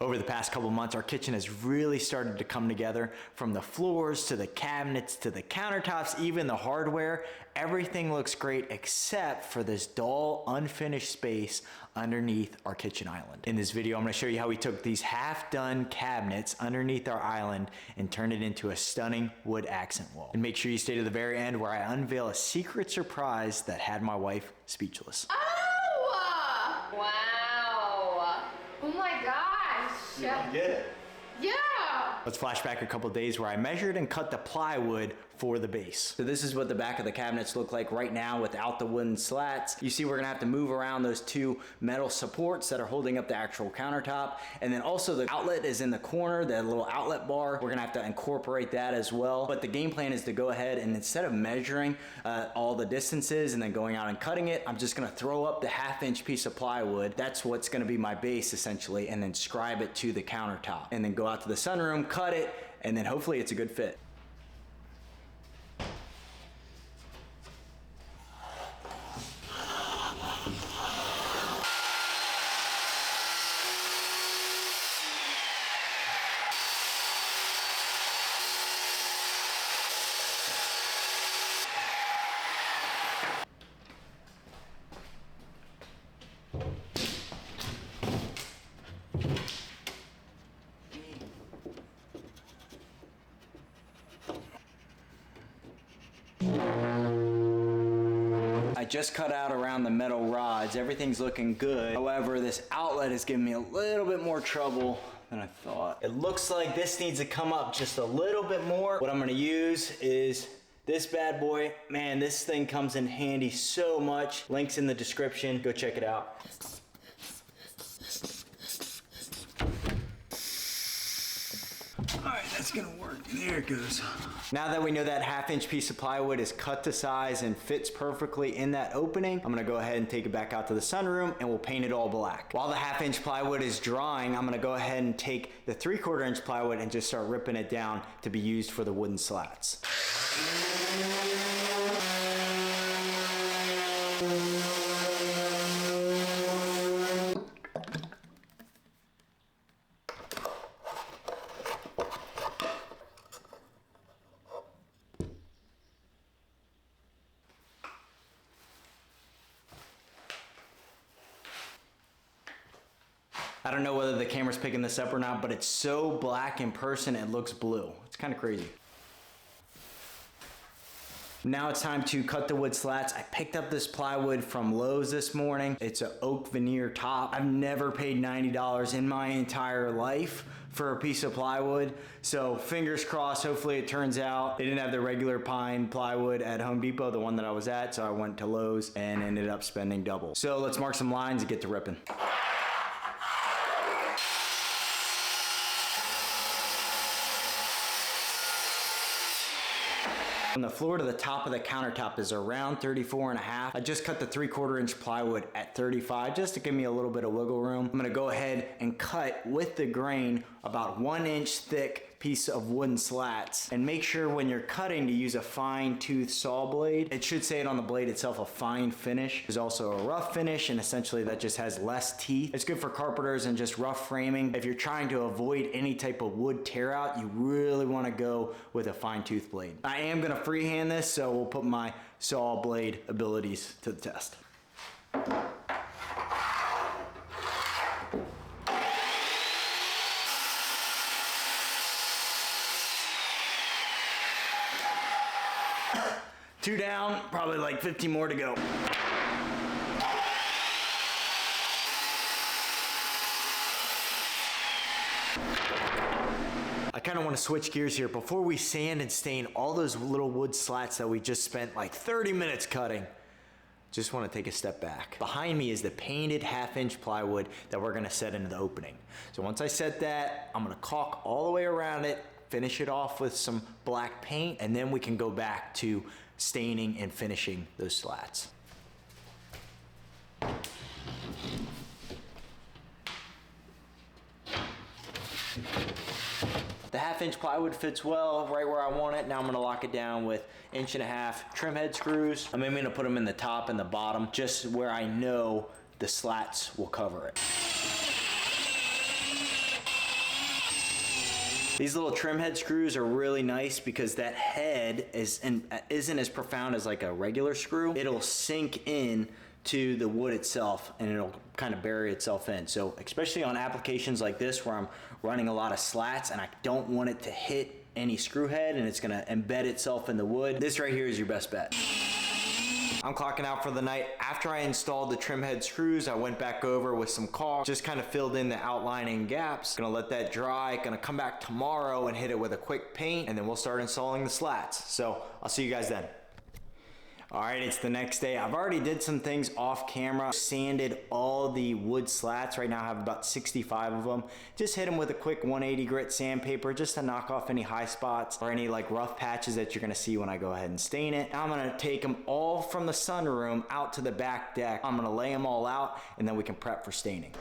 Over the past couple months, our kitchen has really started to come together, from the floors to the cabinets to the countertops, even the hardware. Everything looks great except for this dull, unfinished space underneath our kitchen island. In this video, I'm going to show you how we took these half-done cabinets underneath our island and turned it into a stunning wood accent wall. And make sure you stay to the very end where I unveil a secret surprise that had my wife speechless. Oh! Wow! Oh my gosh! You get it? Yeah! Let's flash back a couple days where I measured and cut the plywood for the base. So this is what the back of the cabinets look like right now without the wooden slats. You see we're gonna have to move around those two metal supports that are holding up the actual countertop. And then also the outlet is in the corner, the little outlet bar. We're gonna have to incorporate that as well. But the game plan is to go ahead and instead of measuring all the distances and then going out and cutting it, I'm just gonna throw up the half-inch piece of plywood. That's what's gonna be my base essentially, and then scribe it to the countertop. And then go out to the sunroom, cut it, and then hopefully it's a good fit. I just cut out around the metal rods. Everything's looking good. However, this outlet is giving me a little bit more trouble than I thought. It looks like this needs to come up just a little bit more. What I'm gonna use is this bad boy. Man, this thing comes in handy so much. Links in the description. Go check it out. All right, that's gonna work. There it goes. Now that we know that half-inch piece of plywood is cut to size and fits perfectly in that opening, I'm gonna go ahead and take it back out to the sunroom and we'll paint it all black. While the half-inch plywood is drying, I'm gonna go ahead and take the 3/4 inch plywood and just start ripping it down to be used for the wooden slats. I don't know whether the camera's picking this up or not, but it's so black in person, it looks blue. It's kind of crazy. Now it's time to cut the wood slats. I picked up this plywood from Lowe's this morning. It's an oak veneer top. I've never paid $90 in my entire life for a piece of plywood. So fingers crossed, hopefully it turns out. They didn't have the regular pine plywood at Home Depot, the one that I was at, so I went to Lowe's and ended up spending double. So let's mark some lines and get to ripping. From the floor to the top of the countertop is around 34.5. I just cut the 3/4 inch plywood at 35 just to give me a little bit of wiggle room. I'm gonna go ahead and cut with the grain about 1 inch thick piece of wooden slats, and make sure when you're cutting to use a fine tooth saw blade. It should say it on the blade itself, a fine finish. There's also a rough finish, and essentially that just has less teeth. It's good for carpenters and just rough framing. If you're trying to avoid any type of wood tear out, you really want to go with a fine tooth blade. I am going to freehand this, so we'll put my saw blade abilities to the test. Two down, probably like 15 more to go. I kind of want to switch gears here. Before we sand and stain all those little wood slats that we just spent like 30 minutes cutting, just want to take a step back. Behind me is the painted half-inch plywood that we're going to set into the opening. So once I set that, I'm going to caulk all the way around it, finish it off with some black paint, and then we can go back to staining and finishing those slats. The half-inch plywood fits well right where I want it. Now I'm gonna lock it down with 1.5 inch trim head screws. I'm gonna put them in the top and the bottom, just where I know the slats will cover it. These little trim head screws are really nice because that head isn't as profound as like a regular screw. It'll sink in to the wood itself and it'll kind of bury itself in. So especially on applications like this where I'm running a lot of slats and I don't want it to hit any screw head and it's gonna embed itself in the wood, this right here is your best bet. I'm clocking out for the night. After I installed the trim head screws, I went back over with some caulk, just kind of filled in the outlining gaps. Gonna let that dry, gonna come back tomorrow and hit it with a quick paint, and then we'll start installing the slats. So I'll see you guys then. All right, it's the next day. I've already did some things off camera, sanded all the wood slats. Right now I have about 65 of them. Just hit them with a quick 180 grit sandpaper just to knock off any high spots or any like rough patches that you're gonna see when I go ahead and stain it. Now I'm gonna take them all from the sunroom out to the back deck. I'm gonna lay them all out and then we can prep for staining.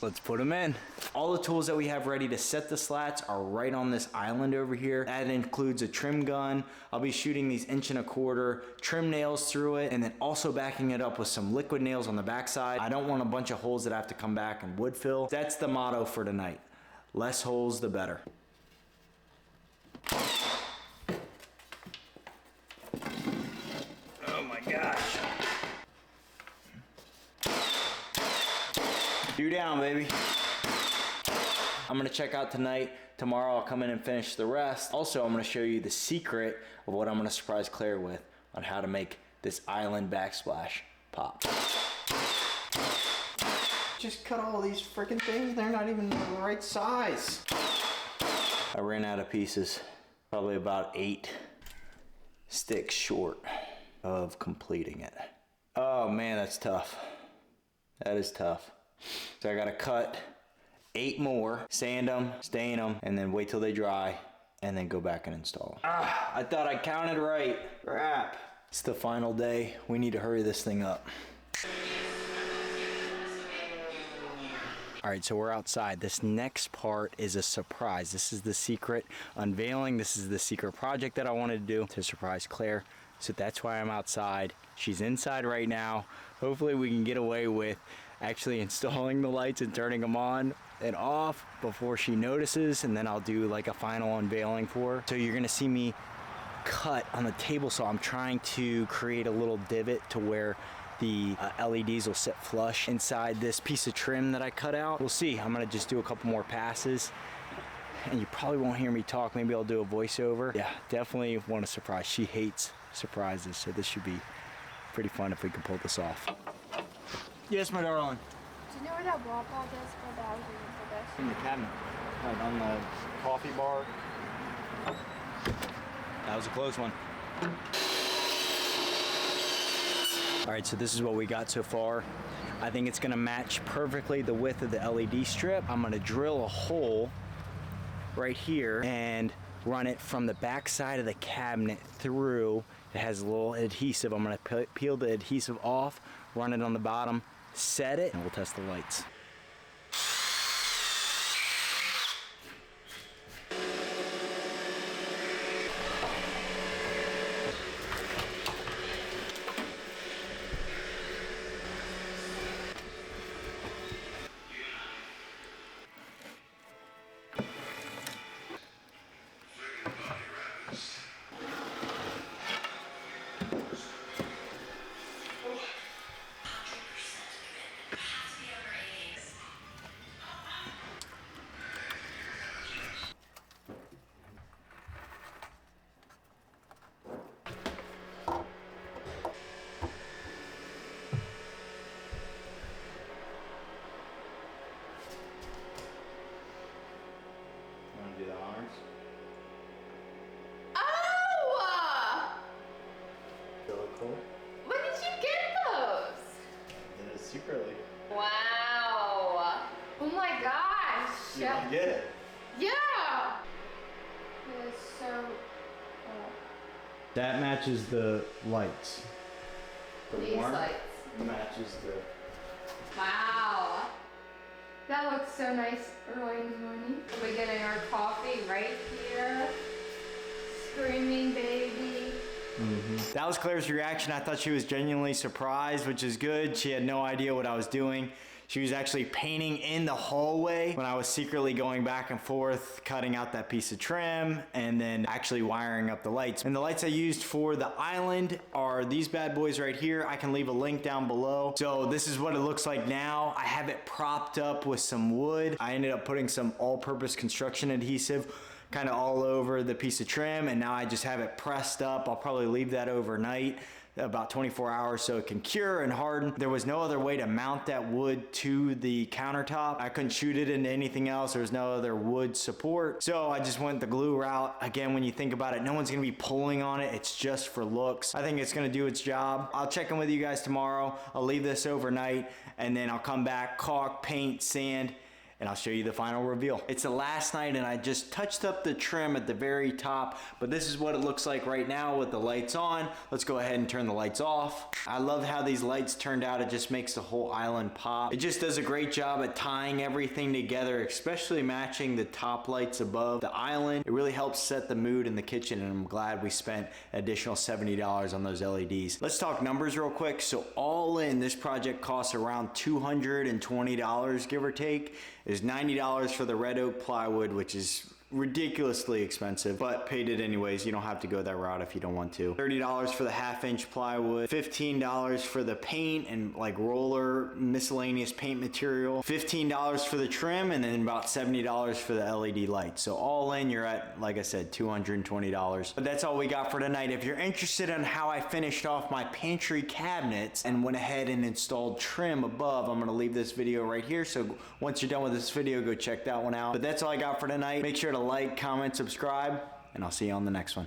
Let's put them in. All the tools that we have ready to set the slats are right on this island over here. That includes a trim gun. I'll be shooting these 1¼ inch trim nails through it and then also backing it up with some liquid nails on the backside. I don't want a bunch of holes that I have to come back and wood fill. That's the motto for tonight. Less holes, the better. Oh my gosh. You down, baby. I'm gonna check out tonight. Tomorrow I'll come in and finish the rest. Also, I'm gonna show you the secret of what I'm gonna surprise Claire with on how to make this island backsplash pop. Just cut all these freaking things. They're not even the right size. I ran out of pieces. Probably about 8 sticks short of completing it. Oh man, that's tough. That is tough. So I gotta cut 8 more, sand them, stain them, and then wait till they dry, and then go back and install them. I thought I counted right. Crap. It's the final day. We need to hurry this thing up. All right, so we're outside. This next part is a surprise. This is the secret unveiling. This is the secret project that I wanted to do to surprise Claire. So that's why I'm outside. She's inside right now. Hopefully we can get away with actually installing the lights and turning them on and off before she notices, and then I'll do like a final unveiling for her. So you're gonna see me cut on the table saw. I'm trying to create a little divot to where the LEDs will sit flush inside this piece of trim that I cut out. We'll see. I'm gonna just do a couple more passes and you probably won't hear me talk. Maybe I'll do a voiceover. Yeah, definitely want a surprise. She hates surprises, so this should be pretty fun if we can pull this off. Yes, my darling. Do you know where that wall bag is for the housing for this? In the cabinet, right on the coffee bar. That was a close one. All right, so this is what we got so far. I think it's gonna match perfectly the width of the LED strip. I'm gonna drill a hole right here and run it from the back side of the cabinet through. It has a little adhesive. I'm gonna peel the adhesive off, run it on the bottom, set it, and we'll test the lights. Do the honors. Yeah. Get it? Yeah. It is so cool. That matches the lights. These lights. Matches the... Wow. That looks so nice early in the morning. We're getting our coffee right here. Screaming baby. That was Claire's reaction. I thought she was genuinely surprised, which is good. She had no idea what I was doing. She was actually painting in the hallway when I was secretly going back and forth, cutting out that piece of trim, and then actually wiring up the lights. And the lights I used for the island are these bad boys right here. I can leave a link down below. So this is what it looks like now. I have it propped up with some wood. I ended up putting some all-purpose construction adhesive kind of all over the piece of trim, and now I just have it pressed up. I'll probably leave that overnight, about 24 hours, so it can cure and harden. There was no other way to mount that wood to the countertop. I couldn't shoot it into anything else. There was no other wood support, so I just went the glue route. Again, when you think about it, no one's gonna be pulling on it. It's just for looks. I think it's gonna do its job. I'll check in with you guys tomorrow. I'll leave this overnight, and then I'll come back, caulk, paint, sand, and I'll show you the final reveal. It's the last night, and I just touched up the trim at the very top, but this is what it looks like right now with the lights on. Let's go ahead and turn the lights off. I love how these lights turned out. It just makes the whole island pop. It just does a great job at tying everything together, especially matching the top lights above the island. It really helps set the mood in the kitchen, and I'm glad we spent an additional $70 on those LEDs. Let's talk numbers real quick. So all in, this project costs around $220, give or take. Is $90 for the red oak plywood, which is ridiculously expensive, but paid it anyways. You don't have to go that route if you don't want to. $30 for the 1/2-inch plywood, $15 for the paint and like roller miscellaneous paint material, $15 for the trim, and then about $70 for the LED lights. So all in, you're at, like I said, $220. But that's all we got for tonight. If you're interested in how I finished off my pantry cabinets and went ahead and installed trim above, I'm gonna leave this video right here. So once you're done with this video, go check that one out. But that's all I got for tonight. Make sure to like, comment, subscribe, and I'll see you on the next one.